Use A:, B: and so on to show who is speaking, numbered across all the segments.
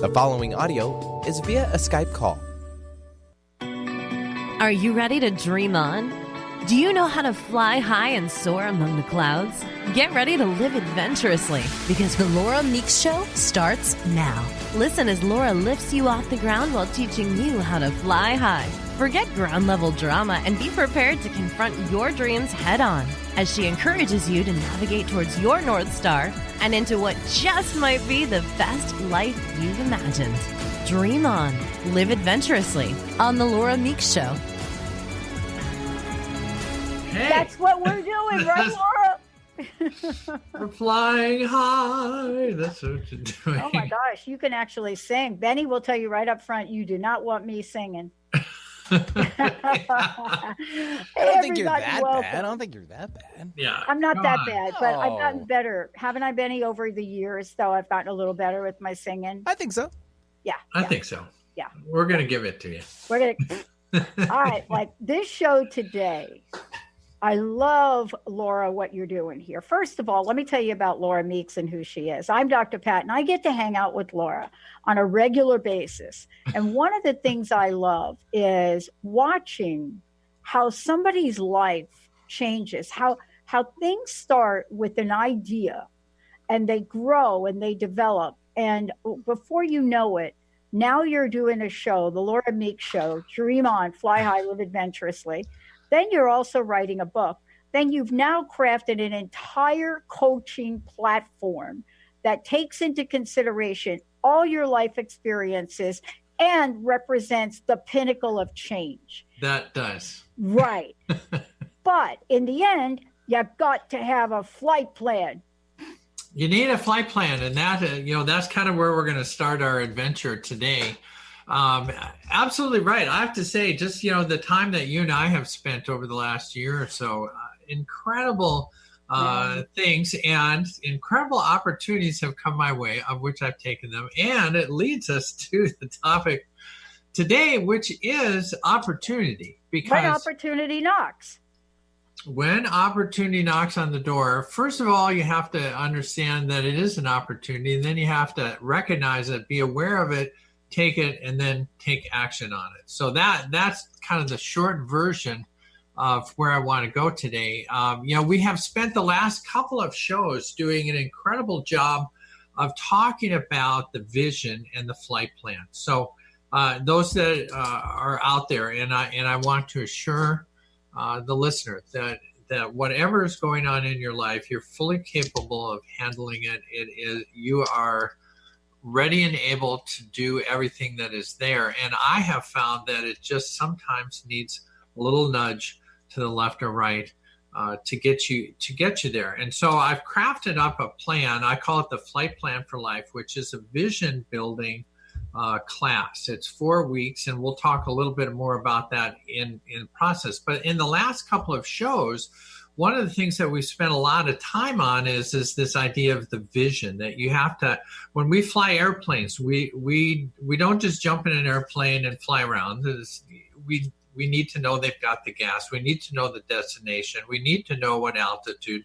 A: The following audio is via a Skype call.
B: Are you ready to dream on? Do you know how to fly high and soar among the clouds? Get ready to live adventurously because the Laura Meeks Show starts now. Listen as Laura lifts you off the ground while teaching you how to fly high. Forget ground-level drama and be prepared to confront your dreams head-on as she encourages you to navigate towards your North Star and into what just might be the best life you've imagined. Dream on. Live adventurously on The Laura Meeks Show.
C: Hey.
D: That's what we're doing, right, Laura?
C: We're flying high. That's what you're doing.
D: Oh, my gosh. You can actually sing. Benny will tell you right up front, you do not want me singing.
A: I don't think you're that bad. I don't think you're that bad.
C: Yeah,
D: I'm not that bad, but I've gotten
A: No.
D: better. Haven't I, Benny, over the years, though? I've gotten a little better with my singing.
A: I think so.
D: Yeah.
C: I think so.
D: Yeah.
C: We're going to give it to you.
D: We're going to. All right. Like this show today, I love, Laura, what you're doing here. First of all, let me tell you about Laura Meeks and who she is. I'm Dr. Pat, and I get to hang out with Laura on a regular basis. And one of the things I love is watching how somebody's life changes, how things start with an idea and they grow and they develop. And before you know it, now you're doing a show, the Laura Meeks Show, Dream On, Fly High, Live Adventurously. Then you're also writing a book. Then you've now crafted an entire coaching platform that takes into consideration all your life experiences and represents the pinnacle of change.
C: That does.
D: Right. But in the end, you've got to have a flight plan.
C: You need a flight plan, and that that's kind of where we're going to start our adventure today. Absolutely right. I have to say, just the time that you and I have spent over the last year or so, incredible things and incredible opportunities have come my way, of which I've taken them, and it leads us to the topic today, which is opportunity. Because
D: When opportunity knocks.
C: when opportunity knocks on the door, first of all, you have to understand that it is an opportunity, and then you have to recognize it, be aware of it, take it, and then take action on it. So that's kind of the short version of where I want to go today. We have spent the last couple of shows doing an incredible job of talking about the vision and the flight plan. So those that are out there, and I want to assure the listener that whatever is going on in your life, you're fully capable of handling it. You are ready and able to do everything that is there. And I have found that it just sometimes needs a little nudge to the left or right to get you there. And so I've crafted up a plan. I call it the Flight Plan for Life, which is a vision building class. It's 4 weeks, and we'll talk a little bit more about that in process. But in the last couple of shows, one of the things that we've spent a lot of time on is this idea of the vision, that you have to, when we fly airplanes, we don't just jump in an airplane and fly around. We need to know they've got the gas. We need to know the destination. We need to know what altitude,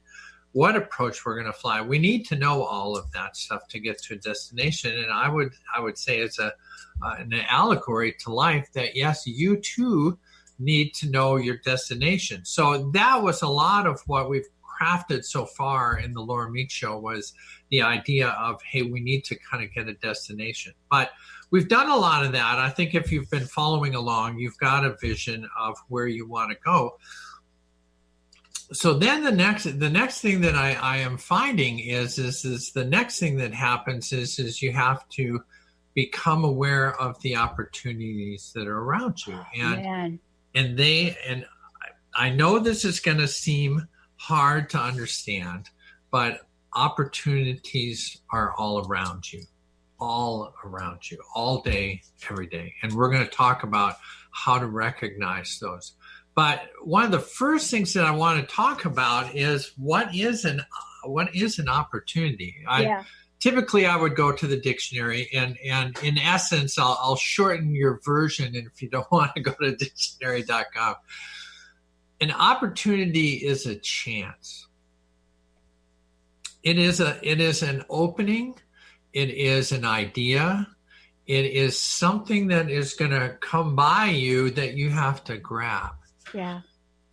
C: what approach we're going to fly. We need to know all of that stuff to get to a destination. And I would say it's an allegory to life that, yes, you too need to know your destination. So that was a lot of what we've crafted so far in the Laura Meeks Show, was the idea of, hey, we need to kind of get a destination. But we've done a lot of that. I think if you've been following along, you've got a vision of where you want to go. So then the next thing that I am finding is the next thing that happens is you have to become aware of the opportunities that are around you. And I know this is going to seem hard to understand, but opportunities are all around you, all day, every day. And we're going to talk about how to recognize those. But one of the first things that I want to talk about is what is an opportunity? Typically, I would go to the dictionary, and in essence, I'll shorten your version if you don't want to go to dictionary.com. An opportunity is a chance. It is an opening. It is an idea. It is something that is going to come by you that you have to grab.
D: Yeah.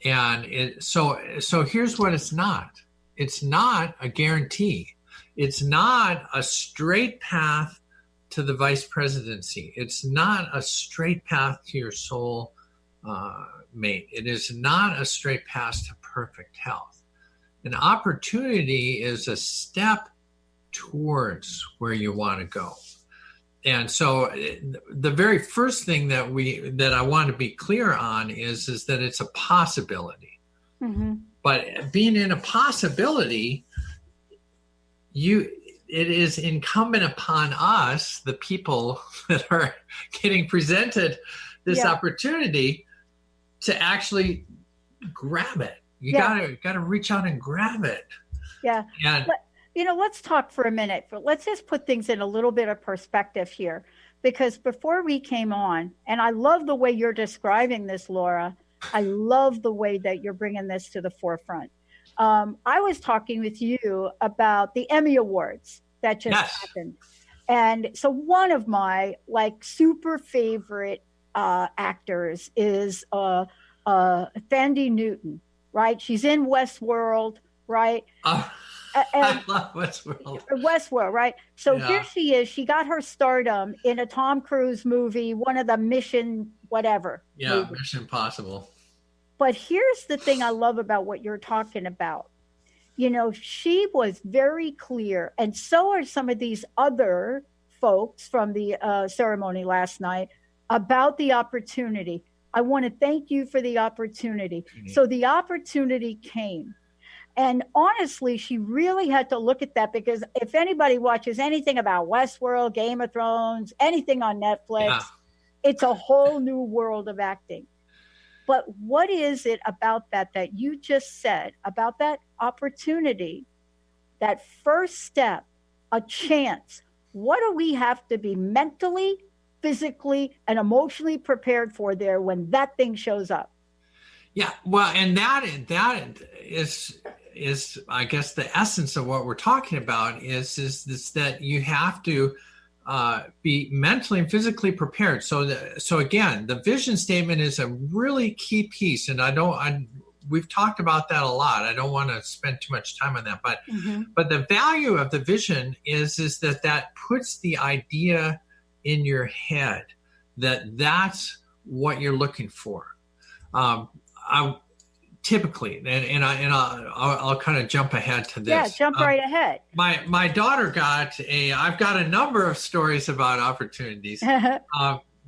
C: And so here's what it's not. It's not a guarantee. It's not a straight path to the vice presidency. It's not a straight path to your soul mate. It is not a straight path to perfect health. An opportunity is a step towards where you want to go. And so the very first thing that I want to be clear on is that it's a possibility.
D: Mm-hmm.
C: But being in a possibility, it is incumbent upon us, the people that are getting presented this opportunity, to actually grab it. You gotta reach out and grab it.
D: Yeah.
C: And
D: let's talk for a minute. Let's just put things in a little bit of perspective here, because before we came on, and I love the way you're describing this, Laura. I love the way that you're bringing this to the forefront. I was talking with you about the Emmy Awards that just happened. And so one of my super favorite actors is Thandie Newton, right? She's in Westworld, right?
C: I love Westworld.
D: Westworld, right? So here she is. She got her stardom in a Tom Cruise movie, one of the Mission whatever.
C: Yeah,
D: movies.
C: Mission Impossible.
D: But here's the thing I love about what you're talking about. She was very clear, and so are some of these other folks from the ceremony last night, about the opportunity. I want to thank you for the opportunity. Mm-hmm. So the opportunity came. And honestly, she really had to look at that, because if anybody watches anything about Westworld, Game of Thrones, anything on Netflix, it's a whole new world of acting. But what is it about that you just said, about that opportunity, that first step, a chance? What do we have to be mentally, physically, and emotionally prepared for there when that thing shows up?
C: Yeah, well, and that is I guess the essence of what we're talking about is that you have to be mentally and physically prepared. So again, the vision statement is a really key piece, and we've talked about that a lot. I don't want to spend too much time on that, but the value of the vision is that puts the idea in your head that's what you're looking for. Typically, and I'll kind of jump ahead to this.
D: Yeah, jump right ahead.
C: My daughter I've got a number of stories about opportunities,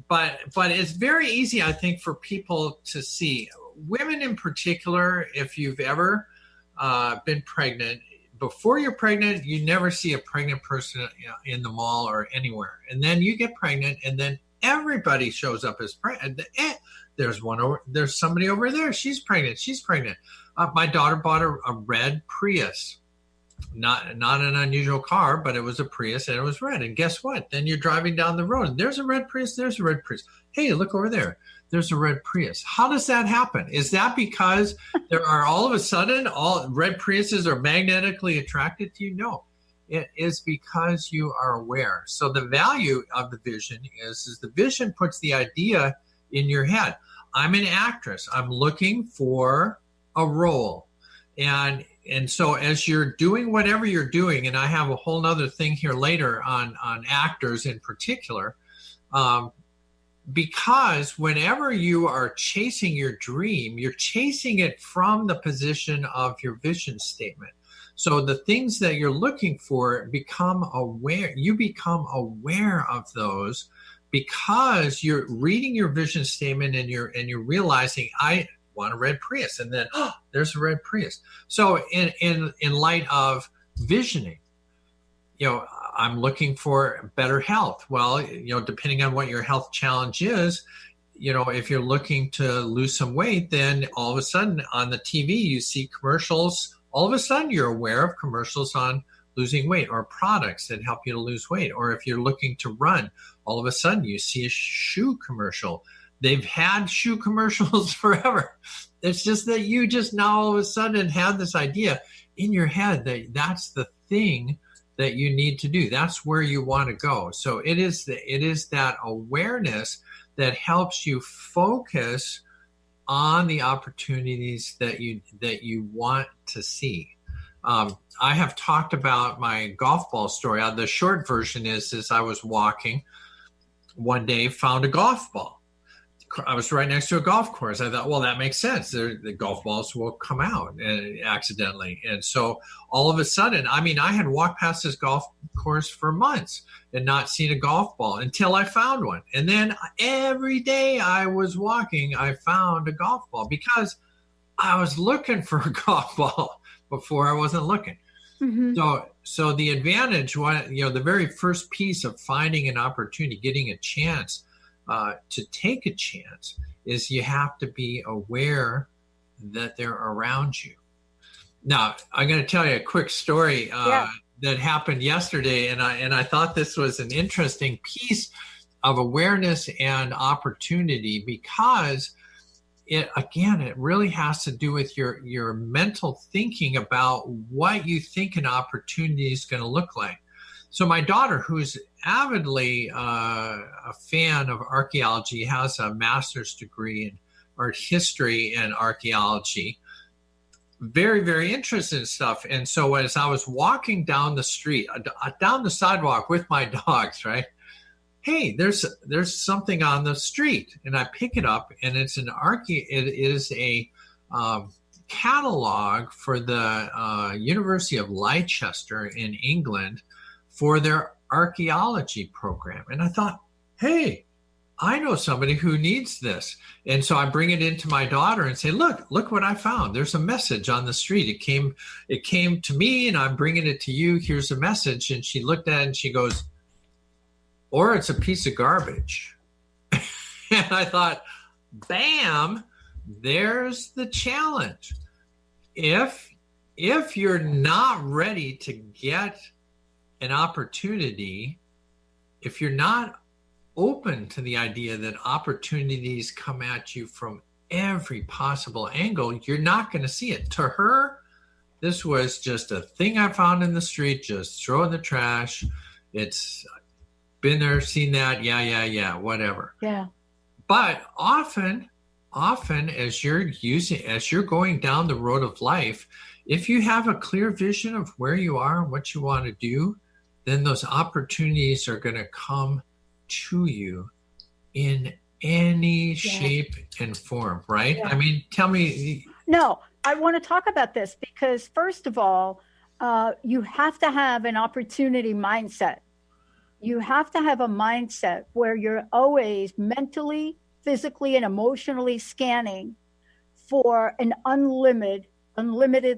C: but it's very easy, I think, for people to see. Women in particular, if you've ever been pregnant, before you're pregnant, you never see a pregnant person in the mall or anywhere. And then you get pregnant, and then everybody shows up as pregnant. There's somebody over there. She's pregnant. My daughter bought a red Prius, not an unusual car, but it was a Prius, and it was red. And guess what? Then you're driving down the road, and there's a red Prius. Hey, look over there. There's a red Prius. How does that happen? Is that because there are all of a sudden all red Priuses are magnetically attracted to you? No. It is because you are aware. So the value of the vision is the vision puts the idea in your head. I'm an actress. I'm looking for a role. And so as you're doing whatever you're doing, and I have a whole nother thing here later on actors in particular, because whenever you are chasing your dream, you're chasing it from the position of your vision statement. So the things that you're looking for become aware. You become aware of those because you're reading your vision statement and you're realizing, I want a red Prius, and then there's a red Prius. So in light of visioning, I'm looking for better health. Well, depending on what your health challenge is, if you're looking to lose some weight, then all of a sudden on the TV you see commercials. All of a sudden you're aware of commercials on losing weight or products that help you to lose weight. Or if you're looking to run, all of a sudden you see a shoe commercial. They've had shoe commercials forever. It's just that you just now all of a sudden had this idea in your head that that's the thing that you need to do. That's where you want to go. So it is that awareness that helps you focus on the opportunities that you want to see. I have talked about my golf ball story. The short version is I was walking one day, found a golf ball. I was right next to a golf course. I thought, well, that makes sense. The golf balls will come out accidentally. And so all of a sudden, I had walked past this golf course for months and not seen a golf ball until I found one. And then every day I was walking, I found a golf ball because I was looking for a golf ball before I wasn't looking. Mm-hmm. So the advantage, the very first piece of finding an opportunity, getting a chance, to take a chance, is you have to be aware that they're around you. Now, I'm going to tell you a quick story that happened yesterday, and I thought this was an interesting piece of awareness and opportunity because it really has to do with your mental thinking about what you think an opportunity is going to look like. So my daughter, who's avidly a fan of archaeology, has a master's degree in art history and archaeology, very, very interested in stuff. And so as I was walking down the street, down the sidewalk with my dogs, right? Hey, there's something on the street, and I pick it up, and it is a catalog for the University of Leicester in England for their archaeology program. And I thought, hey, I know somebody who needs this. And so I bring it into my daughter and say, look what I found. There's a message on the street. It came to me, and I'm bringing it to you. Here's a message. And she looked at it and she goes, or it's a piece of garbage. And I thought, bam, there's the challenge. If you're not ready to get an opportunity, if you're not open to the idea that opportunities come at you from every possible angle, you're not going to see it. To her, this was just a thing I found in the street, just throw in the trash. It's been there, seen that, yeah, whatever.
D: Yeah.
C: But often as you're going down the road of life, if you have a clear vision of where you are and what you want to do, then those opportunities are going to come to you in any shape and form, right? Yeah. Tell me.
D: No, I want to talk about this because first of all, you have to have an opportunity mindset. You have to have a mindset where you're always mentally, physically, and emotionally scanning for an unlimited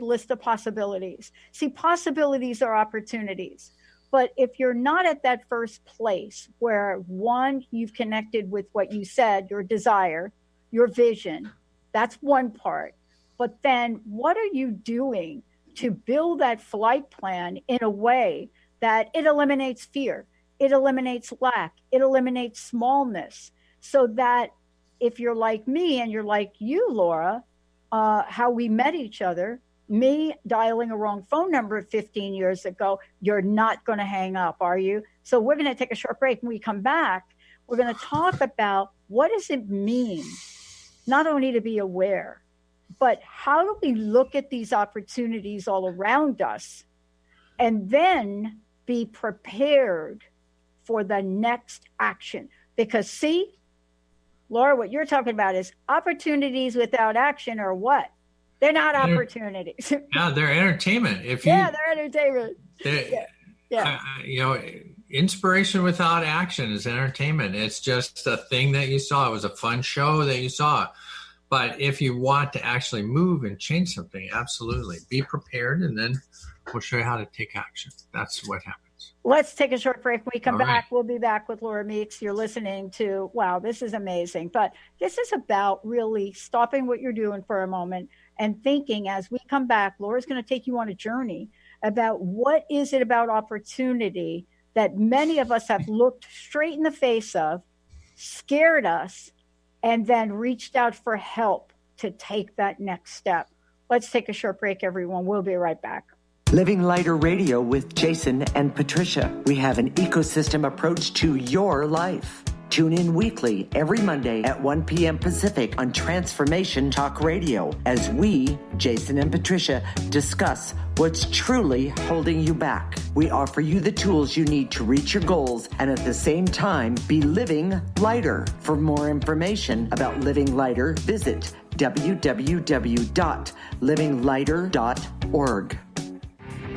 D: list of possibilities. See, possibilities are opportunities. But if you're not at that first place where, one, you've connected with what you said, your desire, your vision, that's one part. But then what are you doing to build that flight plan in a way that it eliminates fear, it eliminates lack, it eliminates smallness, so that if you're like me and you're like you, Laura, how we met each other, me dialing a wrong phone number 15 years ago, you're not going to hang up, are you? So we're going to take a short break. When we come back, we're going to talk about what does it mean not only to be aware, but how do we look at these opportunities all around us and then be prepared for the next action? Because see, Laura, what you're talking about is opportunities without action are what? They're not opportunities.
C: Yeah, they're entertainment.
D: They're entertainment.
C: Inspiration without action is entertainment. It's just a thing that you saw. It was a fun show that you saw. But if you want to actually move and change something, absolutely. Be prepared, and then we'll show you how to take action. That's what happens.
D: Let's take a short break. When we come back, we'll be back with Laura Meeks. You're listening to, wow, this is amazing. But this is about really stopping what you're doing for a moment and thinking as we come back. Laura's going to take you on a journey about what is it about opportunity that many of us have looked straight in the face of, scared us, and then reached out for help to take that next step. Let's take a short break, everyone. We'll be right back.
E: Living Lighter Radio with Jason and Patricia. We have an ecosystem approach to your life. Tune in weekly every Monday at 1 p.m. Pacific on Transformation Talk Radio as we, Jason and Patricia, discuss what's truly holding you back. We offer you the tools you need to reach your goals and at the same time be living lighter. For more information about Living Lighter, visit www.livinglighter.org.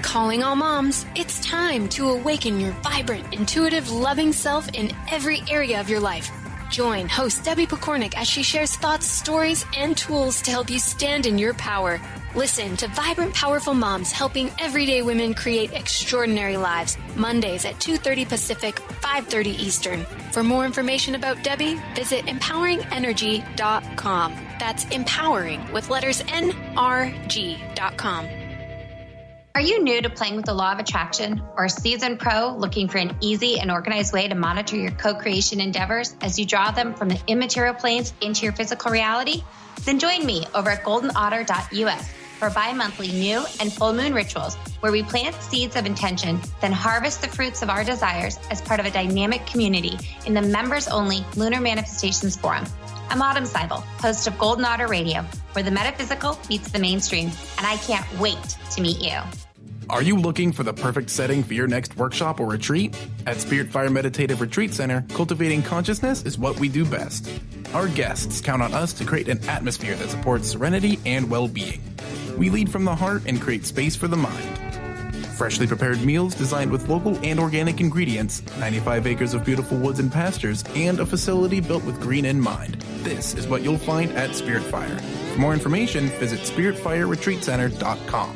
F: Calling all moms, it's time to awaken your vibrant, intuitive, loving self in every area of your life. Join host Debbie Pokornik as she shares thoughts, stories, and tools to help you stand in your power. Listen to Vibrant, Powerful Moms helping everyday women create extraordinary lives. Mondays at 2:30 Pacific, 5:30 Eastern. For more information about Debbie, visit empoweringenergy.com. That's empowering with letters NRG.com.
G: Are you new to playing with the law of attraction or a seasoned pro looking for an easy and organized way to monitor your co-creation endeavors as you draw them from the immaterial planes into your physical reality? Then join me over at goldenotter.us for bi-monthly new and full moon rituals where we plant seeds of intention, then harvest the fruits of our desires as part of a dynamic community in the members-only Lunar Manifestations Forum. I'm Autumn Seibel, host of Golden Otter Radio, where the metaphysical meets the mainstream, and I can't wait to meet you.
H: Are you looking for the perfect setting for your next workshop or retreat? At Spirit Fire Meditative Retreat Center, cultivating consciousness is what we do best. Our guests count on us to create an atmosphere that supports serenity and well-being. We lead from the heart and create space for the mind. Freshly prepared meals designed with local and organic ingredients, 95 acres of beautiful woods and pastures, and a facility built with green in mind. This is what you'll find at Spirit Fire. For more information, visit spiritfireretreatcenter.com.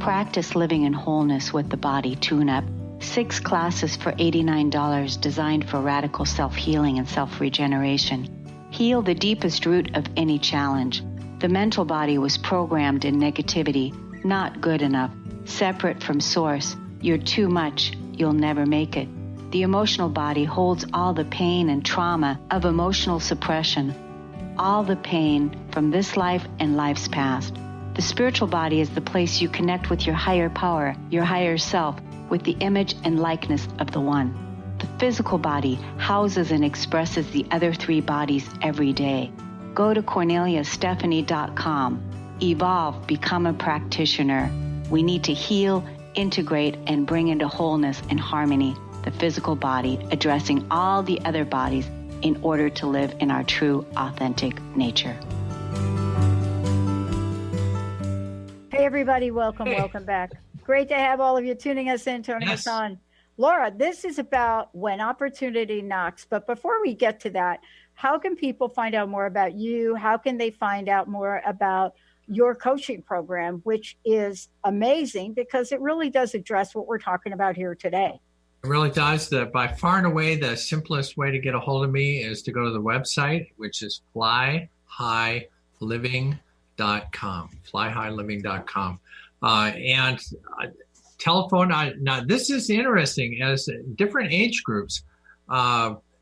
I: Practice living in wholeness with the body tune-up. 6 classes for $89 designed for radical self-healing and self-regeneration. Heal the deepest root of any challenge. The mental body was programmed in negativity, not good enough, separate from source. You're too much, you'll never make it. The emotional body holds all the pain and trauma of emotional suppression, all the pain from this life and life's past. The spiritual body is the place you connect with your higher power, your higher self, with the image and likeness of the One. The physical body houses and expresses the other 3 bodies every day. Go to CorneliaStephanie.com. Evolve, become a practitioner. We need to heal, integrate, and bring into wholeness and harmony the physical body, addressing all the other bodies in order to live in our true, authentic nature.
D: Hey, everybody. Welcome back. Great to have all of you tuning us in, turning us on. Laura, this is about when opportunity knocks. But before we get to that, how can people find out more about you? How can they find out more about your coaching program, which is amazing because it really does address what we're talking about here today?
C: It really does. By far and away, the simplest way to get a hold of me is to go to the website, which is flyhighliving.com, flyhighliving.com. And telephone. Now, this is interesting as different age groups.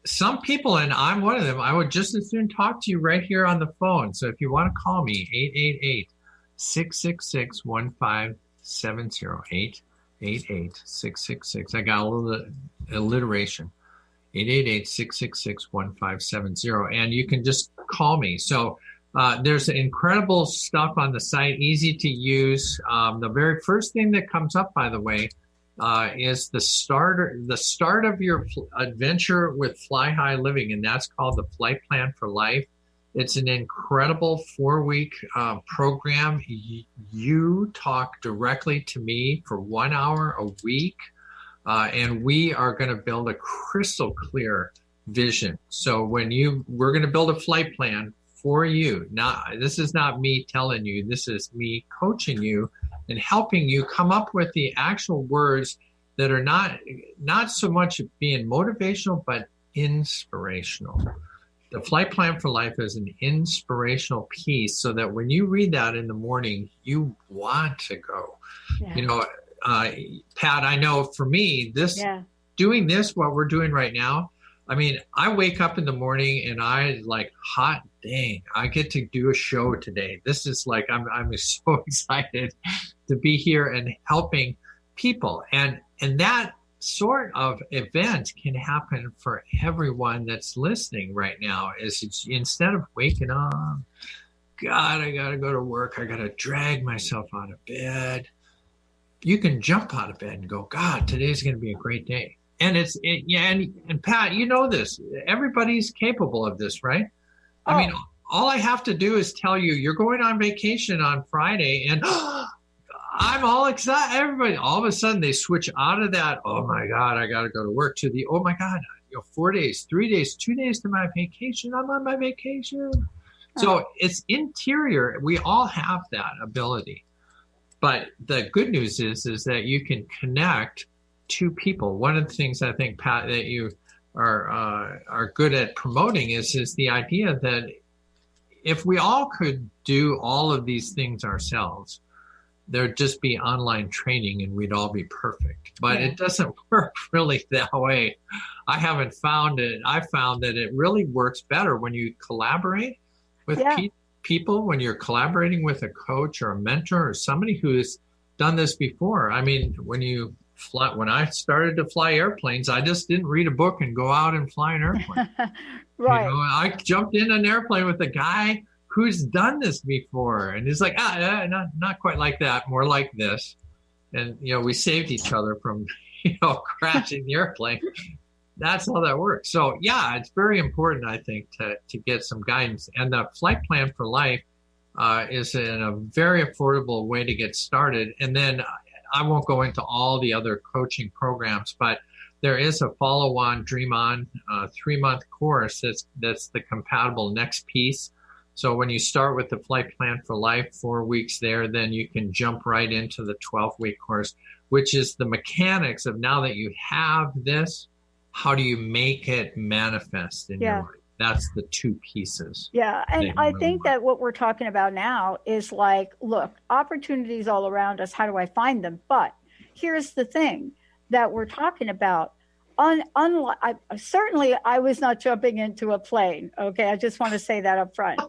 C: Some people, and I'm one of them, I would just as soon talk to you right here on the phone. So if you want to call me, 888-666-1570, 888-666. I got a little alliteration. 888-666-1570. And you can just call me. So there's incredible stuff on the site, easy to use. The very first thing that comes up, by the way, is the start of your adventure with Fly High Living, and that's called the Flight Plan for Life. It's an incredible 4-week program. You talk directly to me for 1 hour a week, and we are going to build a crystal clear vision. So we're going to build a flight plan for you. This is not me telling you, this is me coaching you and helping you come up with the actual words that are not so much being motivational, but inspirational. The Flight Plan for Life is an inspirational piece so that when you read that in the morning, you want to go. Yeah. Pat, I know for me, doing this, what we're doing right now, I mean, I wake up in the morning and I like, hot dang, I get to do a show today. This is like, I'm so excited to be here and helping people. And that sort of event can happen for everyone that's listening right now. Is it's, instead of waking up, God, I got to go to work. I got to drag myself out of bed. You can jump out of bed and go, God, today's going to be a great day. And and Pat, you know this. Everybody's capable of this, right? I mean, all I have to do is tell you, you're going on vacation on Friday, and I'm all excited. Everybody, all of a sudden, they switch out of that, oh my God, I got to go to work, to the, oh my God, 4 days, 3 days, 2 days to my vacation. I'm on my vacation. So it's interior. We all have that ability. But the good news is that you can connect to people. One of the things I think, Pat, that you are good at promoting is the idea that if we all could do all of these things ourselves, there'd just be online training and we'd all be perfect. But it doesn't work really that way. I haven't found it. I found that it really works better when you collaborate with people, when you're collaborating with a coach or a mentor or somebody who's done this before. I mean, when I started to fly airplanes, I just didn't read a book and go out and fly an airplane.
D: Right.
C: I jumped in an airplane with a guy who's done this before. And he's like, not quite like that, more like this. And, we saved each other from, crashing the airplane. That's how that works. So, it's very important, I think, to get some guidance. And the Flight Plan for Life is a very affordable way to get started. And then I won't go into all the other coaching programs, but there is a follow-on Dream On 3-month course that's the compatible next piece. So when you start with the Flight Plan for Life, 4 weeks there, then you can jump right into the 12-week course, which is the mechanics of, now that you have this, how do you make it manifest in your life? That's the two pieces.
D: Yeah. And I think that what we're talking about now is like, look, opportunities all around us. How do I find them? But here's the thing that we're talking about. Certainly, I was not jumping into a plane. Okay. I just want to say that up front.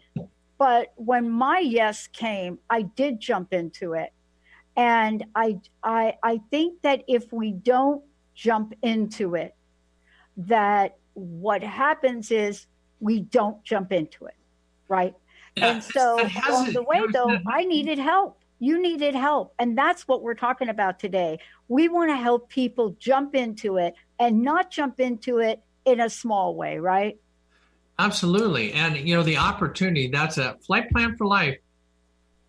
D: But when my yes came, I did jump into it. And I think that if we don't jump into it, that what happens is we don't jump into it, right? Yeah, and so along the way, though, I needed help. You needed help. And that's what we're talking about today. We want to help people jump into it and not jump into it in a small way, right?
C: Absolutely. And, the opportunity, that's a Flight Plan for Life.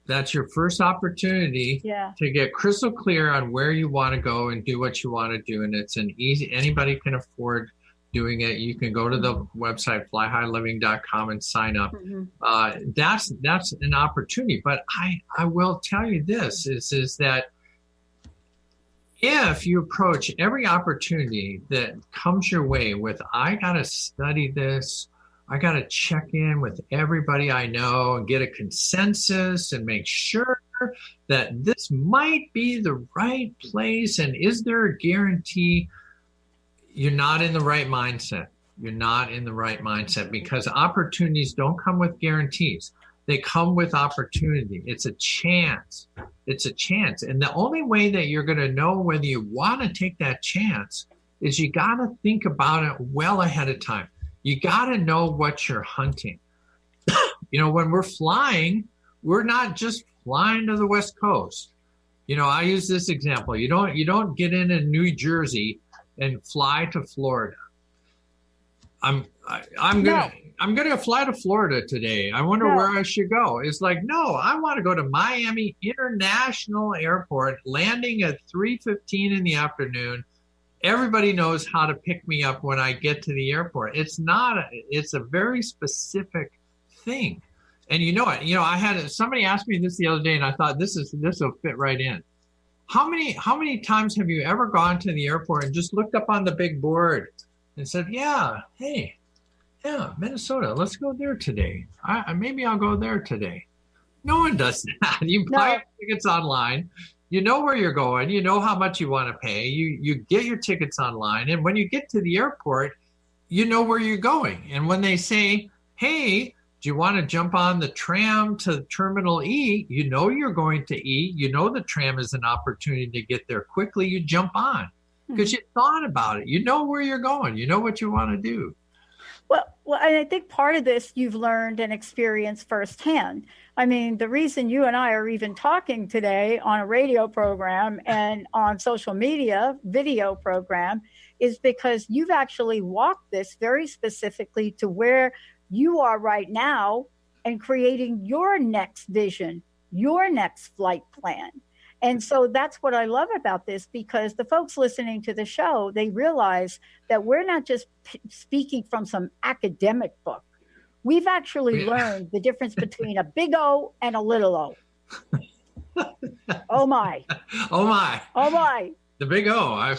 C: That's your first opportunity to get crystal clear on where you want to go and do what you want to do. And it's anybody can afford doing it. You can go to the website, flyhighliving.com, and sign up. Mm-hmm. That's an opportunity. But I will tell you this, is that if you approach every opportunity that comes your way with, I got to study this, I got to check in with everybody I know and get a consensus and make sure that this might be the right place, and is there a guarantee? You're not in the right mindset. You're not in the right mindset, because opportunities don't come with guarantees. They come with opportunity. It's a chance. It's a chance. And the only way that you're going to know whether you want to take that chance is you got to think about it well ahead of time. You got to know what you're hunting. When we're flying, we're not just flying to the West Coast. I use this example. You don't get into New Jersey and fly to Florida. I'm gonna fly to Florida today. I wonder where I should go. It's like, no, I want to go to Miami International Airport, landing at 3:15 in the afternoon. Everybody knows how to pick me up when I get to the airport. It's a very specific thing. And I had somebody ask me this the other day, and I thought this will fit right in. How many times have you ever gone to the airport and just looked up on the big board and said, Minnesota, let's go there today. Maybe I'll go there today. No one does that. You buy tickets online. You know where you're going. You know how much you want to pay. You get your tickets online. And when you get to the airport, you know where you're going. And when they say, hey, do you want to jump on the tram to Terminal E? You know you're going to E. You know the tram is an opportunity to get there quickly. You jump on because you thought about it. You know where you're going. You know what you want to do.
D: Well, and I think part of this you've learned and experienced firsthand. I mean, the reason you and I are even talking today on a radio program and on social media video program is because you've actually walked this very specifically to where you are right now and creating your next vision, your next flight plan. And so that's what I love about this, because the folks listening to the show, they realize that we're not just speaking from some academic book. We've actually learned the difference between a big O and a little O. Oh my.
C: Oh my.
D: Oh my.
C: The big O.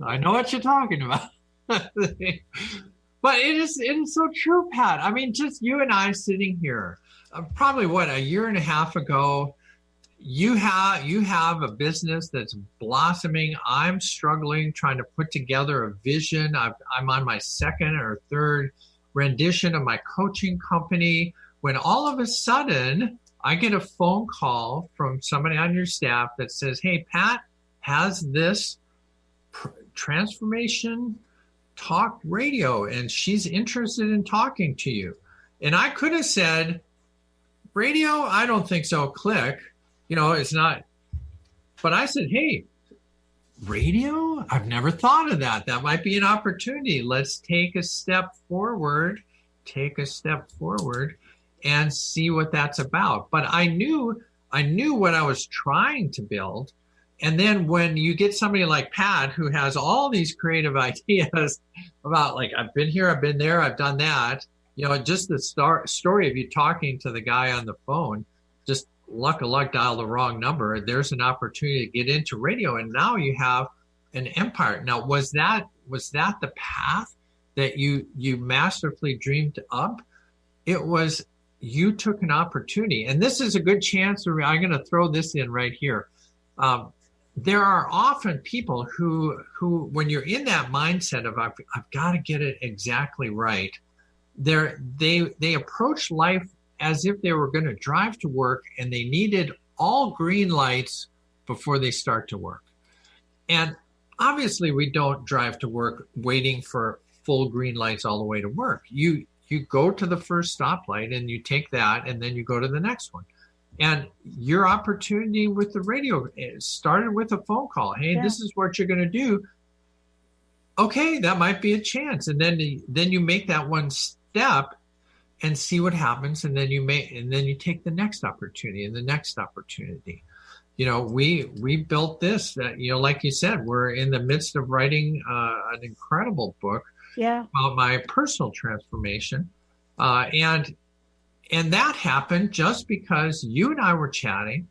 C: I know what you're talking about. But it is so true, Pat. I mean, just you and I sitting here, probably a year and a half ago, you have a business that's blossoming. I'm struggling trying to put together a vision. I'm on my second or third rendition of my coaching company, when all of a sudden I get a phone call from somebody on your staff that says, hey, Pat has this transformation talk radio and she's interested in talking to you. And I could have said, radio, I don't think so, click. It's not. But I said, hey, radio? I've never thought of that. That might be an opportunity. Let's take a step forward and see what that's about. But I knew what I was trying to build. And then when you get somebody like Pat, who has all these creative ideas about, like, I've been here, I've been there, I've done that, just the story of you talking to the guy on the phone, just luck of luck, dial the wrong number. There's an opportunity to get into radio, and now you have an empire. Now, was that the path that you masterfully dreamed up? It was, you took an opportunity, and this is a good chance. I'm going to throw this in right here. There are often people who, when you're in that mindset of I've got to get it exactly right, they approach life as if they were going to drive to work and they needed all green lights before they start to work. And obviously we don't drive to work waiting for full green lights all the way to work. You go to the first stoplight and you take that, and then you go to the next one. And your opportunity with the radio started with a phone call. Hey, This is what you're going to do. Okay, that might be a chance. And then you make that one step and see what happens, and then you take the next opportunity and the next opportunity. We built this. That like you said, we're in the midst of writing an incredible book about my personal transformation, and that happened just because you and I were chatting,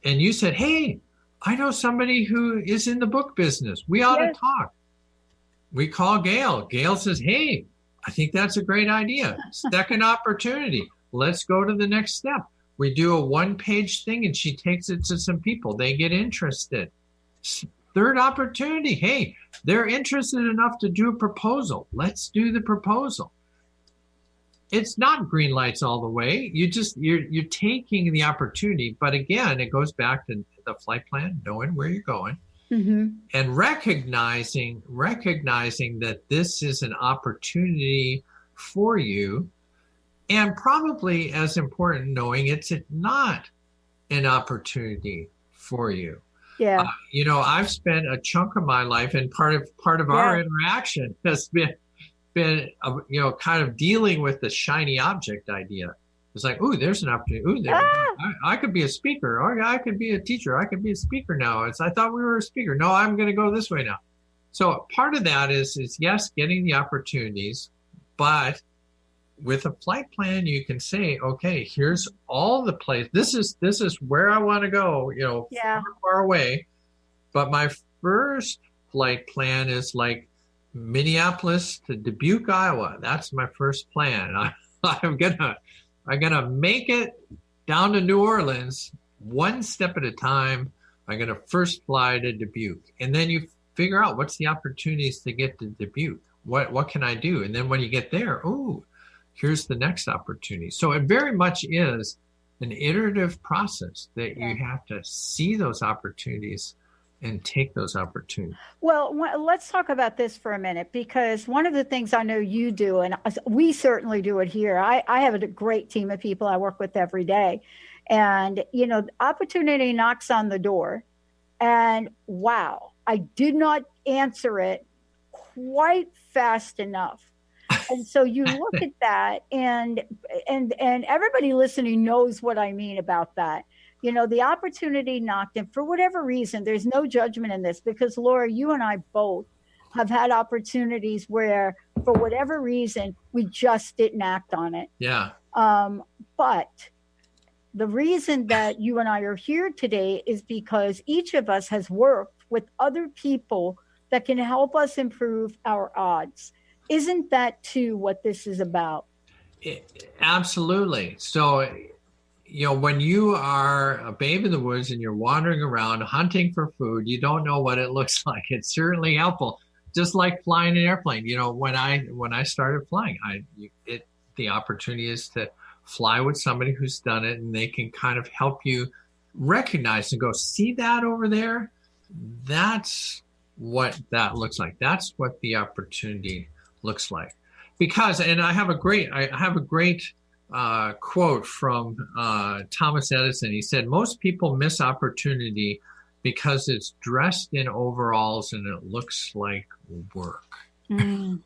C: and you said, "Hey, I know somebody who is in the book business. We ought to talk." We call Gail. Gail says, "Hey, I think that's a great idea. Second opportunity. Let's go to the next step." We do a one-page thing and she takes it to some people. They get interested. Third opportunity. Hey, they're interested enough to do a proposal. Let's do the proposal. It's not green lights all the way. You're taking the opportunity. But again, it goes back to the flight plan, knowing where you're going. Mm-hmm. And recognizing that this is an opportunity for you, and probably as important, knowing it's not an opportunity for you. Yeah. I've spent a chunk of my life, and part of our interaction has been kind of dealing with the shiny object idea. It's like, ooh, there's an opportunity. Ooh, I could be a speaker, or I could be a teacher. I could be a speaker now. I thought we were a speaker. No, I'm going to go this way now. So part of that is yes, getting the opportunities, but with a flight plan, you can say, okay, here's all the place. This is where I want to go. Far away. But my first flight plan is like Minneapolis to Dubuque, Iowa. That's my first plan. I'm gonna make it down to New Orleans one step at a time. I'm gonna first fly to Dubuque, and then you figure out what's the opportunities to get to Dubuque. what can I do? And then when you get there, oh, here's the next opportunity. So it very much is an iterative process that you have to see those opportunities and take those opportunities.
D: Well, let's talk about this for a minute, because one of the things I know you do, and we certainly do it here. I have a great team of people I work with every day. And, opportunity knocks on the door. And wow, I did not answer it quite fast enough. And so you look at that, and everybody listening knows what I mean about that. The opportunity knocked, and for whatever reason, there's no judgment in this, because Laura, you and I both have had opportunities where, for whatever reason, we just didn't act on it.
C: Yeah.
D: But the reason that you and I are here today is because each of us has worked with other people that can help us improve our odds. Isn't that too what this is about?
C: Absolutely. So, when you are a babe in the woods and you're wandering around hunting for food, you don't know what it looks like. It's certainly helpful. Just like flying an airplane. When I started flying, the opportunity is to fly with somebody who's done it, and they can kind of help you recognize and go, see that over there? That's what that looks like. That's what the opportunity looks like. Because, and I have a great quote from Thomas Edison. He said, most people miss opportunity because it's dressed in overalls and it looks like work. Mm.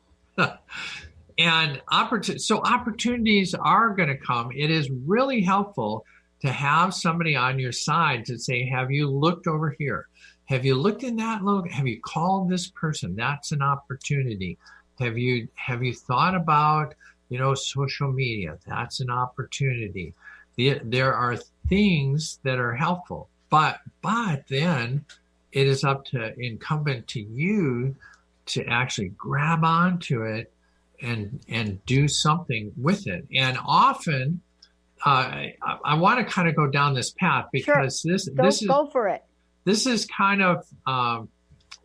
C: And opportunities are going to come. It is really helpful to have somebody on your side to say, have you looked over here? Have you looked in that look? Have you called this person? That's an opportunity. Have you thought about, social media? That's an opportunity. There are things that are helpful, but then it is incumbent to you to actually grab onto it and do something with it. And often, I want to kind of go down this path, because
D: go for it.
C: This is kind of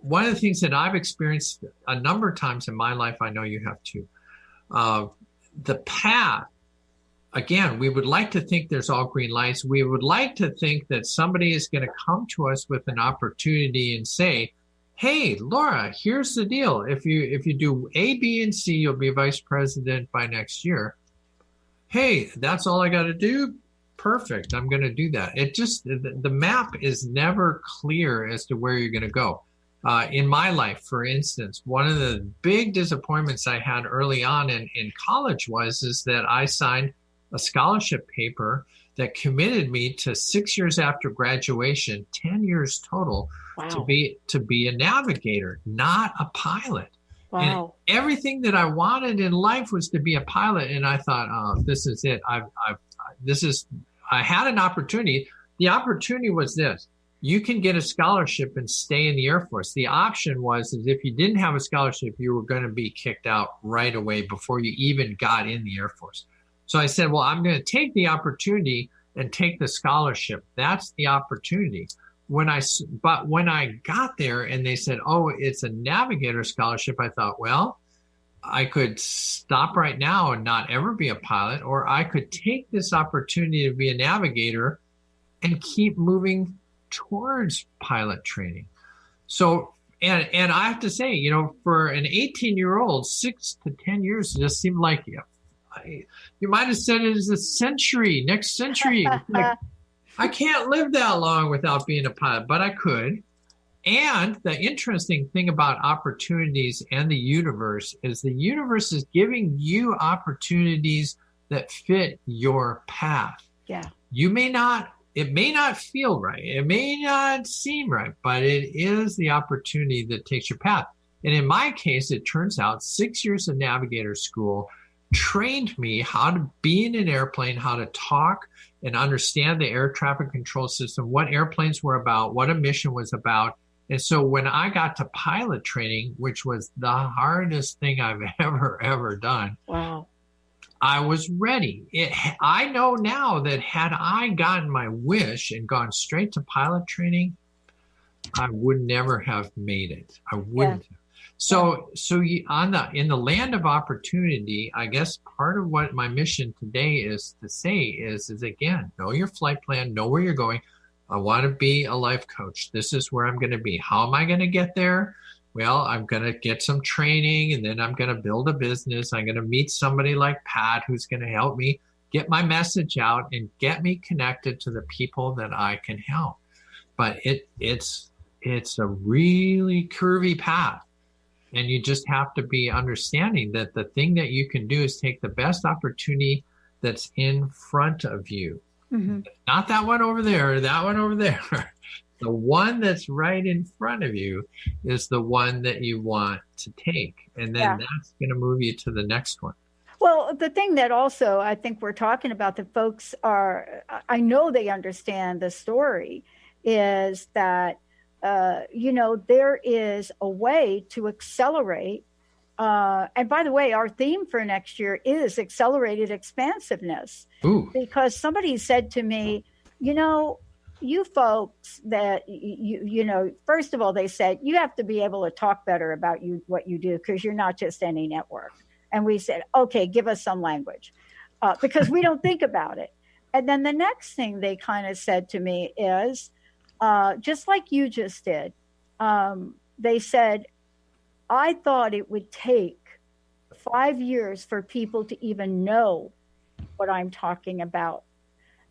C: one of the things that I've experienced a number of times in my life. I know you have too. The path, again, we would like to think there's all green lights. We would like to think that somebody is going to come to us with an opportunity and say, hey, Laura, here's the deal. If you do A, B, and C, you'll be vice president by next year. Hey, that's all I got to do? Perfect. I'm going to do that. It just, the map is never clear as to where you're going to go. In my life, for instance, one of the big disappointments I had early on in college is that I signed a scholarship paper that committed me to 6 years after graduation, 10 years total, to be a navigator, not a pilot. Wow. And everything that I wanted in life was to be a pilot. And I thought, oh, this is it. I had an opportunity. The opportunity was this. You can get a scholarship and stay in the Air Force. The option was if you didn't have a scholarship, you were going to be kicked out right away before you even got in the Air Force. So I said, well, I'm going to take the opportunity and take the scholarship. That's the opportunity. But when I got there and they said, oh, it's a navigator scholarship, I thought, well, I could stop right now and not ever be a pilot, or I could take this opportunity to be a navigator and keep moving towards pilot training. So, and I have to say, for an 18-year-old, 6 to 10 years just seemed like, you might have said it is a century, next century. Like, I can't live that long without being a pilot, but I could. And the interesting thing about opportunities and the universe is giving you opportunities that fit your path.
D: Yeah.
C: It may not feel right. It may not seem right, but it is the opportunity that takes your path. And in my case, it turns out 6 years of navigator school trained me how to be in an airplane, how to talk and understand the air traffic control system, what airplanes were about, what a mission was about. And so when I got to pilot training, which was the hardest thing I've ever done,
D: wow,
C: I was ready. I know now that had I gotten my wish and gone straight to pilot training, I would never have made it. I wouldn't have. So in the land of opportunity, I guess part of what my mission today is to say is again, know your flight plan, know where you're going. I want to be a life coach. This is where I'm going to be. How am I going to get there? Well, I'm going to get some training, and then I'm going to build a business. I'm going to meet somebody like Pat who's going to help me get my message out and get me connected to the people that I can help. But it's a really curvy path. And you just have to be understanding that the thing that you can do is take the best opportunity that's in front of you. Mm-hmm. Not that one over there, that one over there. The one that's right in front of you is the one that you want to take. And then that's going to move you to the next one.
D: Well, the thing that also I think we're talking about that folks I know they understand the story, is that there is a way to accelerate. And by the way, our theme for next year is accelerated expansiveness.
C: Ooh.
D: Because somebody said to me, you folks that, first of all, they said, you have to be able to talk better about what you do, because you're not just any network. And we said, okay, give us some language, because we don't think about it. And then the next thing they kind of said to me is, just like you just did, they said, I thought it would take 5 years for people to even know what I'm talking about.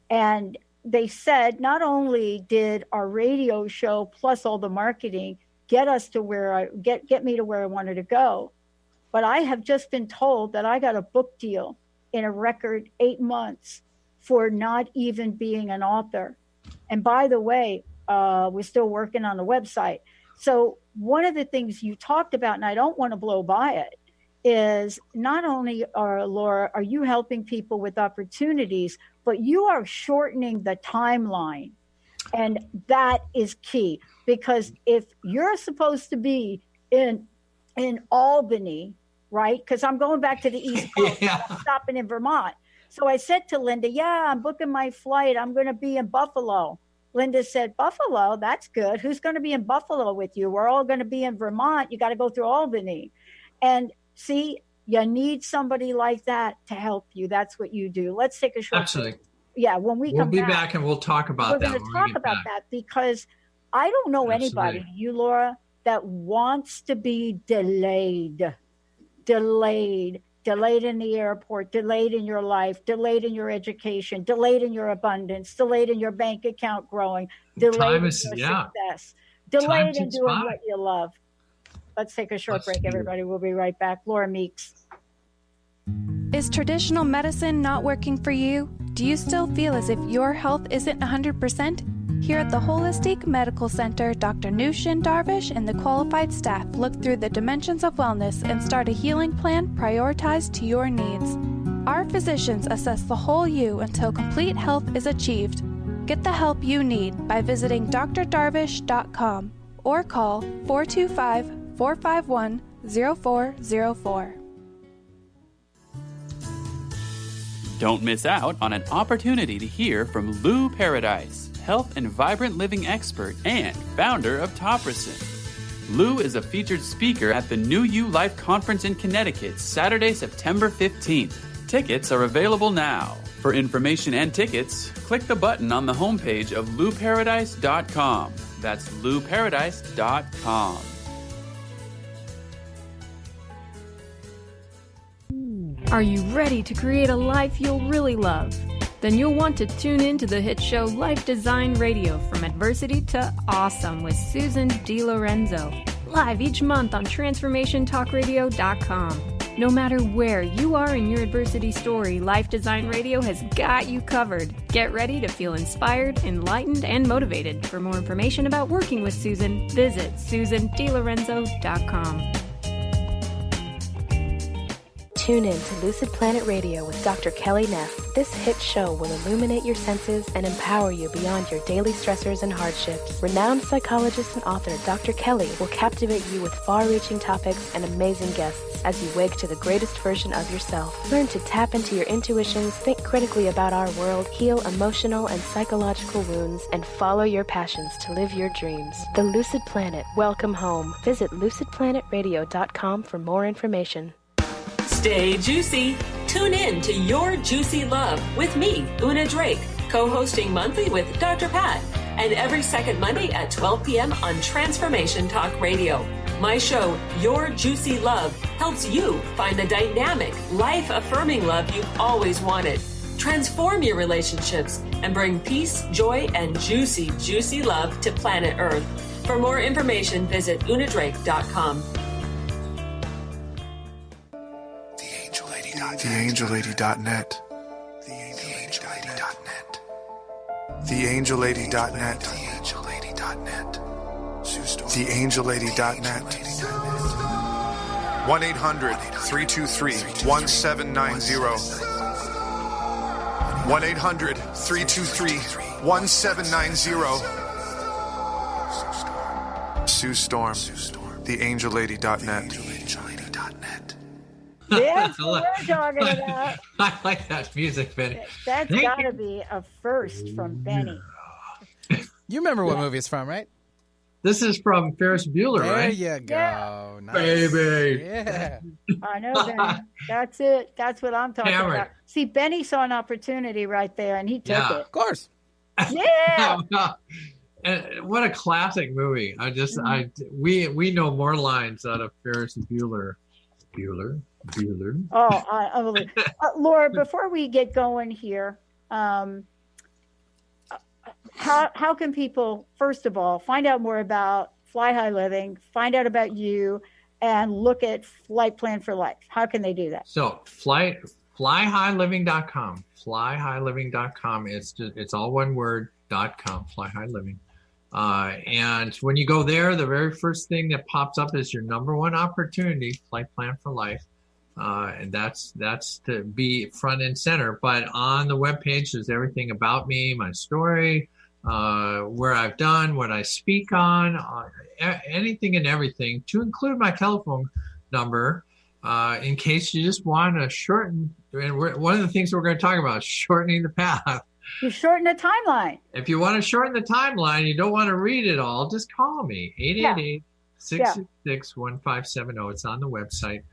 D: And they said, not only did our radio show plus all the marketing get us to get me to where I wanted to go, but I have just been told that I got a book deal in a record 8 months for not even being an author. And by the way, we're still working on the website. So one of the things you talked about, and I don't want to blow by it, is not only, Laura, are you helping people with opportunities, but you are shortening the timeline. And that is key, because if you're supposed to be in Albany, right? Because I'm going back to the East Coast, I'm stopping in Vermont. So I said to Linda, I'm booking my flight. I'm going to be in Buffalo. Linda said, Buffalo, that's good. Who's going to be in Buffalo with you? We're all going to be in Vermont. You got to go through Albany. And see, you need somebody like that to help you. That's what you do. Let's take a short
C: Absolutely.
D: break. Yeah, when we'll
C: be back and we'll talk about that.
D: We're going to talk about that, because I don't know anybody, you, Laura, that wants to be delayed in the airport, delayed in your life, delayed in your education, delayed in your abundance, delayed in your bank account growing, delayed in your success, delayed in doing what you love. Let's take a short break, everybody. We'll be right back. Laura Meeks.
J: Is traditional medicine not working for you? Do you still feel as if your health isn't 100%? Here at the Holistic Medical Center, Dr. Nushin Darvish and the qualified staff look through the dimensions of wellness and start a healing plan prioritized to your needs. Our physicians assess the whole you until complete health is achieved. Get the help you need by visiting drdarvish.com or call 425-451-0404.
K: Don't miss out on an opportunity to hear from Lou Paradise, health and vibrant living expert and founder of Topricin. Lou is a featured speaker at the New You Life Conference in Connecticut, Saturday, September 15th. Tickets are available now. For information and tickets, click the button on the homepage of louparadise.com. That's louparadise.com.
L: Are you ready to create a life you'll really love? Then you'll want to tune in to the hit show Life Design Radio, From Adversity to Awesome with Susan DiLorenzo, live each month on TransformationTalkRadio.com. No matter where you are in your adversity story, Life Design Radio has got you covered. Get ready to feel inspired, enlightened, and motivated. For more information about working with Susan, visit SusanDiLorenzo.com.
M: Tune in to Lucid Planet Radio with Dr. Kelly Neff. This hit show will illuminate your senses and empower you beyond your daily stressors and hardships. Renowned psychologist and author Dr. Kelly will captivate you with far-reaching topics and amazing guests as you wake to the greatest version of yourself. Learn to tap into your intuitions, think critically about our world, heal emotional and psychological wounds, and follow your passions to live your dreams. The Lucid Planet. Welcome home. Visit lucidplanetradio.com for more information.
N: Stay juicy. Tune in to Your Juicy Love with me, Una Drake, co-hosting monthly with Dr. Pat, and every second Monday at 12 p.m. on Transformation Talk Radio. My show, Your Juicy Love, helps you find the dynamic, life-affirming love you've always wanted. Transform your relationships and bring peace, joy, and juicy, juicy love to planet Earth. For more information, visit unadrake.com.
O: TheAngelLady.net. TheAngelLady.net. TheAngelLady.net. 1-800-323-1790. 1-800-323-1790. Sue Storm. TheAngelLady.net.
D: That's what we're talking about.
C: I like that music, Benny.
D: That's got to be a first from Benny.
A: You remember what movie it's from, right?
C: This is from Ferris Bueller,
A: there
C: right?
A: There you go.
D: Yeah.
A: Nice.
C: Baby.
A: Yeah.
D: I know, Benny. That's it. That's what I'm talking about. See, Benny saw an opportunity right there, and he took it.
A: Of course.
D: Yeah.
C: And what a classic movie. We know more lines out of Ferris Bueller. Bueller.
D: Oh, I believe. Laura, before we get going here, how can people, first of all, find out more about Fly High Living, find out about you, and look at Flight Plan for Life? How can they do that?
C: So flyhighliving.com. Flyhighliving.com. It's all one word, .com, Fly High Living. And when you go there, the very first thing that pops up is your number one opportunity, Flight Plan for Life. And that's to be front and center. But on the webpage, there's everything about me, my story, where I've done, what I speak on, anything and everything, to include my telephone number, in case you just want to shorten. And one of the things we're going to talk about is shortening the path.
D: You shorten the timeline.
C: If you want to shorten the timeline, you don't want to read it all, just call me, 888-666-1570. It's on the website.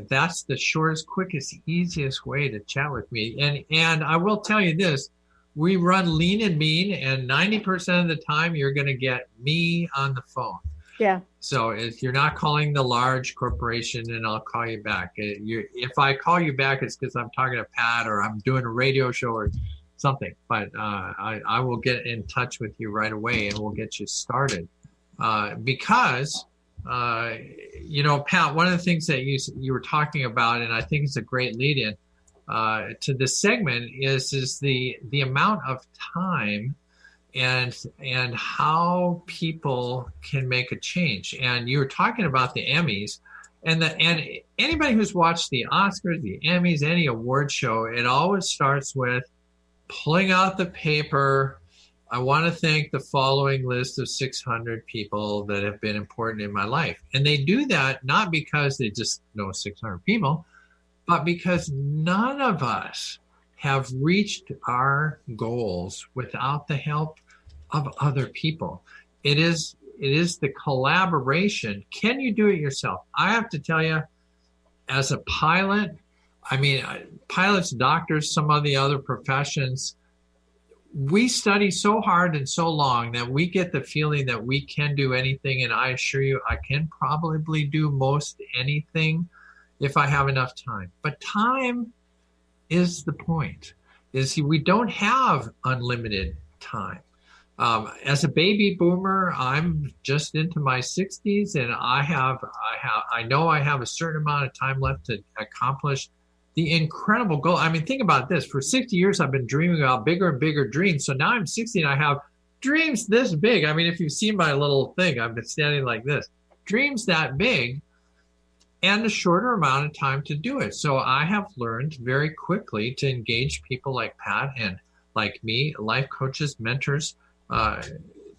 C: That's the shortest, quickest, easiest way to chat with me. And I will tell you this, we run lean and mean, and 90% of the time you're going to get me on the phone.
D: Yeah.
C: So if you're not calling the large corporation, and I'll call you back. If I call you back, it's because I'm talking to Pat or I'm doing a radio show or something. But I will get in touch with you right away and we'll get you started. Because Pat, one of the things that you were talking about, and I think it's a great lead-in to this segment, is the amount of time and how people can make a change. And you were talking about the Emmys, and anybody who's watched the Oscars, the Emmys, any award show, it always starts with pulling out the paper. I want to thank the following list of 600 people that have been important in my life. And they do that not because they just know 600 people, but because none of us have reached our goals without the help of other people. It is the collaboration. Can you do it yourself? I have to tell you, as a pilot, pilots, doctors, some of the other professions, we study so hard and so long that we get the feeling that we can do anything. And I assure you, I can probably do most anything if I have enough time. But time is the point. We don't have unlimited time. As a baby boomer, I'm just into my 60s, and I know I have a certain amount of time left to accomplish the incredible goal. I mean, think about this. For 60 years, I've been dreaming about bigger and bigger dreams. So now I'm 60 and I have dreams this big. I mean, if you've seen my little thing, I've been standing like this. Dreams that big. and a shorter amount of time to do it. So I have learned very quickly to engage people like Pat and like me, life coaches, mentors,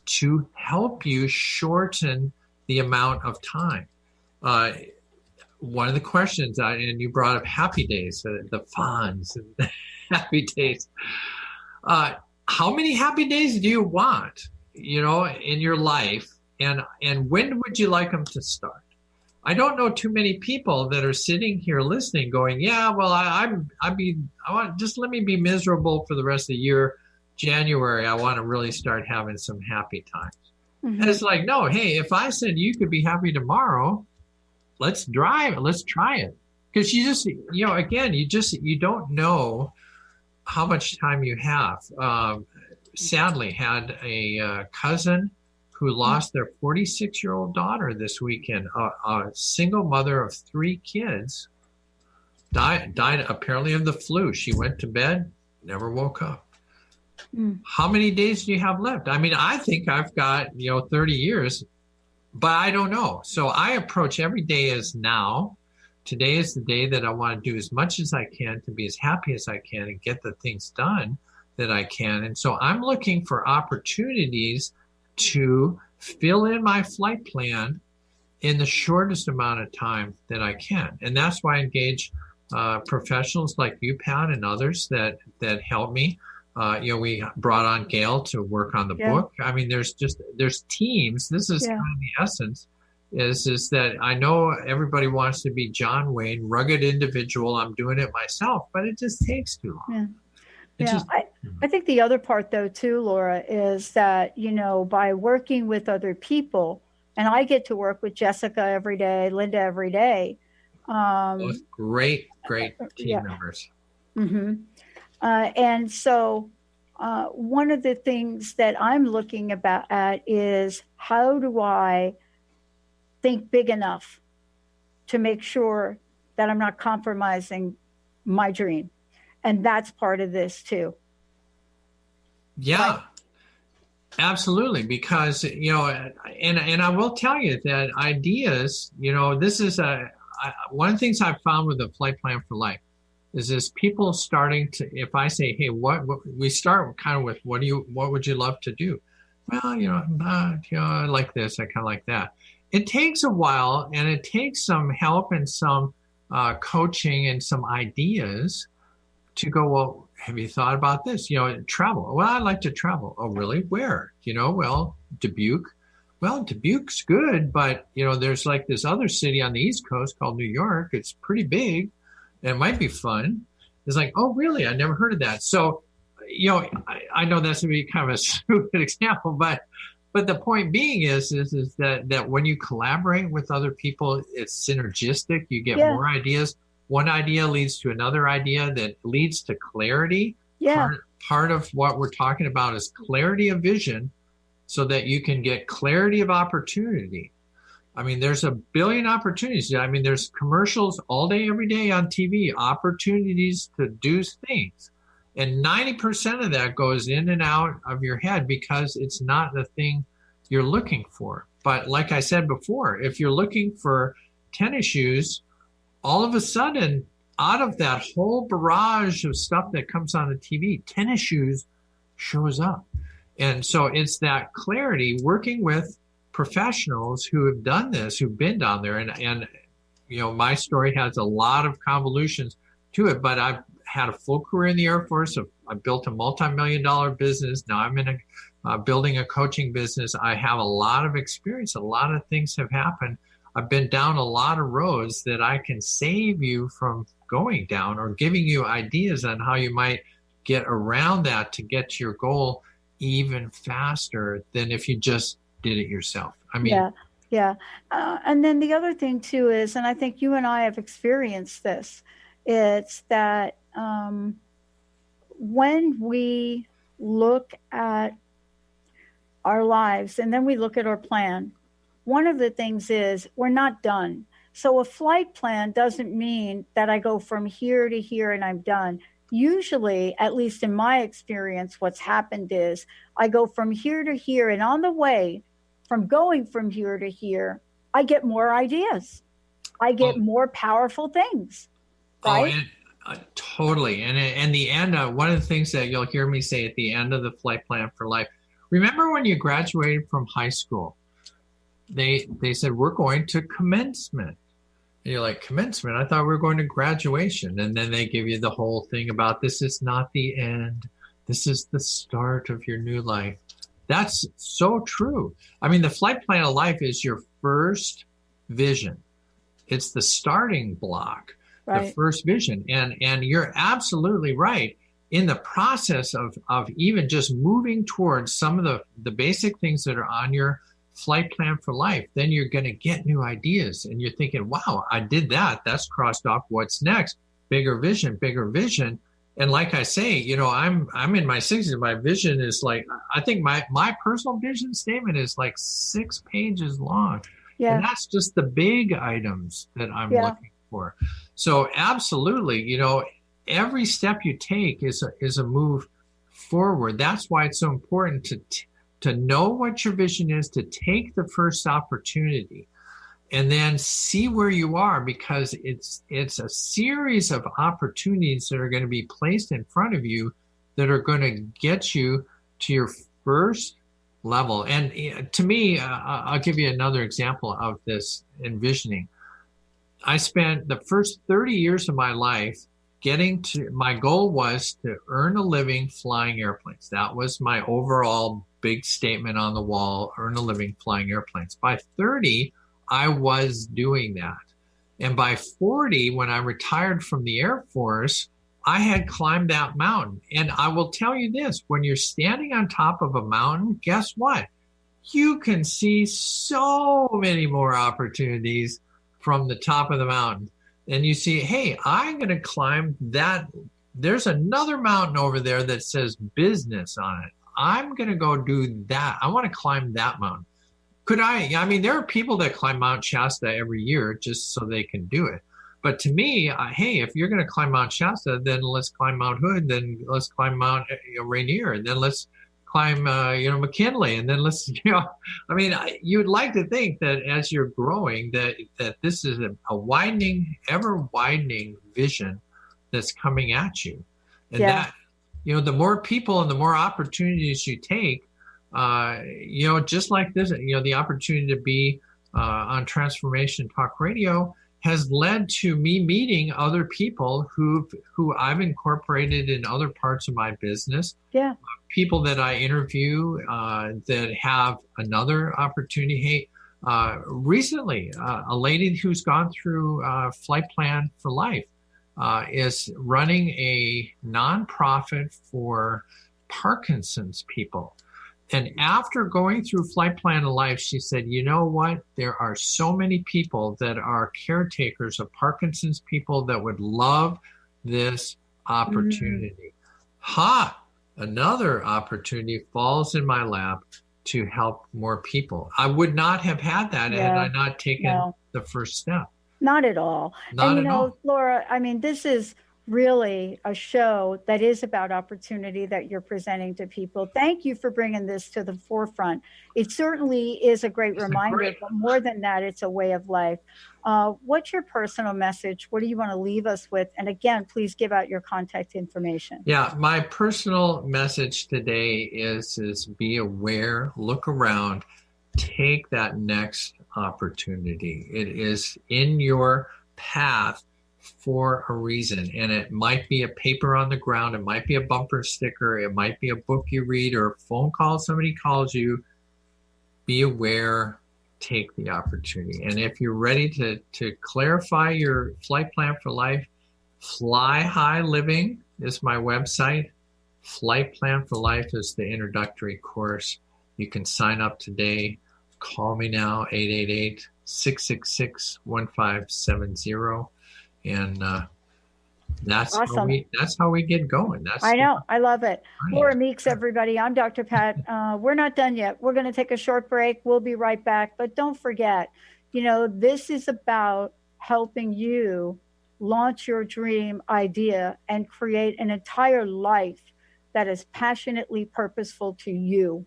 C: to help you shorten the amount of time. One of the questions, and you brought up happy days, the funds and happy days. How many happy days do you want, in your life? And when would you like them to start? I don't know too many people that are sitting here listening going, yeah, well, I want, just let me be miserable for the rest of the year. January, I want to really start having some happy times. Mm-hmm. And it's like, no, hey, if I said you could be happy tomorrow, let's try it. Because you just, again, you don't know how much time you have. Sadly, had a cousin who lost their 46-year-old daughter this weekend, a single mother of 3 kids, died apparently of the flu. She went to bed, never woke up. How many days do you have left? I mean, I think I've got, 30 years, but I don't know. So I approach every day as now. Today is the day that I want to do as much as I can to be as happy as I can and get the things done that I can. And so I'm looking for opportunities to fill in my flight plan in the shortest amount of time that I can. And that's why I engage professionals like you, Pat, and others that help me. We brought on Gail to work on the book. I mean, there's teams. This is kind of the essence is that I know everybody wants to be John Wayne, rugged individual. I'm doing it myself, but it just takes too long.
D: I think the other part though too, Laura, is that, by working with other people, and I get to work with Jessica every day, Linda every day.
C: Both great team members.
D: Mm-hmm. And so one of the things that I'm looking at is how do I think big enough to make sure that I'm not compromising my dream? And that's part of this too.
C: Yeah, absolutely. Because, and I will tell you that ideas, this is one of the things I've found with the Flight Plan for Life is this people starting to, if I say, hey, what we start kind of with, what would you love to do? Well, I like this, I kind of like that. It takes a while and it takes some help and some coaching and some ideas to go, well, have you thought about this? Travel. Well, I'd like to travel. Oh, really? Where? Well, Dubuque. Well, Dubuque's good, but, there's like this other city on the East Coast called New York. It's pretty big. And it might be fun. It's like, oh, really? I never heard of that. So, I know that's going to be kind of a stupid example, but the point being is that when you collaborate with other people, it's synergistic. You get more ideas. One idea leads to another idea that leads to clarity. Yeah. Part of what we're talking about is clarity of vision so that you can get clarity of opportunity. I mean, there's a billion opportunities. I mean, there's commercials all day, every day on TV, opportunities to do things. And 90% of that goes in and out of your head because it's not the thing you're looking for. But like I said before, if you're looking for tennis shoes, all of a sudden, out of that whole barrage of stuff that comes on the TV, tennis shoes shows up. And so it's that clarity working with professionals who have done this, who've been down there. And my story has a lot of convolutions to it, but I've had a full career in the Air Force. I built a multi-million-dollar business. Now I'm in building a coaching business. I have a lot of experience. A lot of things have happened. I've been down a lot of roads that I can save you from going down or giving you ideas on how you might get around that to get to your goal even faster than if you just did it yourself. I mean,
D: yeah. And then the other thing too is, and I think you and I have experienced this, it's that when we look at our lives and then we look at our plan, one of the things is we're not done. So a flight plan doesn't mean that I go from here to here and I'm done. Usually, at least in my experience, what's happened is I go from here to here, and on the way from going from here to here, I get more ideas. I get more powerful things. Right?
C: Totally. And in the end, one of the things that you'll hear me say at the end of the Flight Plan for Life, remember when you graduated from high school, they said, we're going to commencement. And you're like, commencement? I thought we were going to graduation. And then they give you the whole thing about this is not the end. This is the start of your new life. That's so true. I mean, the Flight Plan of Life is your first vision. It's the starting block. Right. The first vision. And you're absolutely right. In the process of even just moving towards some of the basic things that are on your flight plan for life, then you're going to get new ideas. And you're thinking, wow, I did that. That's crossed off. What's next? Bigger vision, bigger vision. And like I say, you know, I'm in my 60s. My vision is like, I think my personal vision statement is like 6 pages long. Yeah. And that's just the big items that I'm looking for. So absolutely, you know, every step you take is a move forward. That's why it's so important to know what your vision is, to take the first opportunity and then see where you are, because it's a series of opportunities that are going to be placed in front of you that are going to get you to your first level. And to me, I'll give you another example of this envisioning. I spent the first 30 years of my life my goal was to earn a living flying airplanes. That was my overall big statement on the wall, earn a living flying airplanes. By 30, I was doing that. And by 40, when I retired from the Air Force, I had climbed that mountain. And I will tell you this, when you're standing on top of a mountain, guess what? You can see so many more opportunities from the top of the mountain. And you see, hey, I'm going to climb that. There's another mountain over there that says business on it. I'm going to go do that. I want to climb that mountain. I mean, there are people that climb Mount Shasta every year just so they can do it. But to me, hey, if you're going to climb Mount Shasta, then let's climb Mount Hood, then let's climb Mount Rainier, and then let's climb, McKinley, and then let's, I mean, you'd like to think that as you're growing, that this is a widening, ever widening vision that's coming at you. And that, the more people and the more opportunities you take, just like this, the opportunity to be on Transformation Talk Radio has led to me meeting other people who I've incorporated in other parts of my business. Yeah. People that I interview that have another opportunity. Hey, recently, a lady who's gone through Flight Plan for Life is running a nonprofit for Parkinson's people. And after going through Flight Plan of Life, she said, you know what? There are so many people that are caretakers of Parkinson's people that would love this opportunity. Another opportunity falls in my lap to help more people. I would not have had that had I not taken the first step.
D: Not at all.
C: Not at all.
D: Laura, I mean, this is really a show that is about opportunity that you're presenting to people. Thank you for bringing this to the forefront. It certainly is a great reminder, but more than that, it's a way of life. What's your personal message? What do you want to leave us with? And again, please give out your contact information.
C: Yeah, my personal message today is be aware, look around, take that next opportunity. It is in your path for a reason. And it might be a paper on the ground. It might be a bumper sticker. It might be a book you read or a phone call somebody calls you. Be aware, take the opportunity. And if you're ready to clarify your flight plan for life, Fly High Living is my website. Flight Plan for Life is the introductory course. You can sign up today. Call me now, 888-666-1570. And that's awesome. That's how we get going.
D: I know. I love it. Right. Laura Meeks, everybody. I'm Dr. Pat. We're not done yet. We're going to take a short break. We'll be right back. But don't forget, this is about helping you launch your dream idea and create an entire life that is passionately purposeful to you.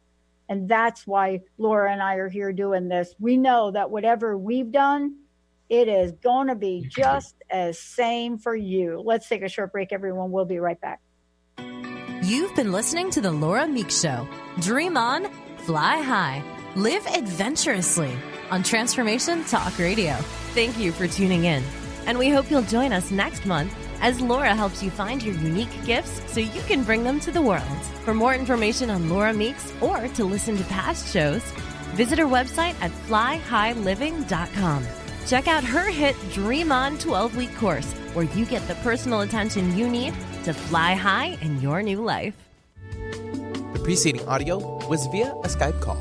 D: And that's why Laura and I are here doing this. We know that whatever we've done, it is going to be just as same for you. Let's take a short break, everyone. We'll be right back.
B: You've been listening to The Laura Meeks Show. Dream on, fly high, live adventurously on Transformation Talk Radio. Thank you for tuning in. And we hope you'll join us next month as Laura helps you find your unique gifts so you can bring them to the world. For more information on Laura Meeks or to listen to past shows, visit her website at flyhighliving.com. Check out her hit Dream On 12-week course, where you get the personal attention you need to fly high in your new life.
P: The preceding audio was via a Skype call.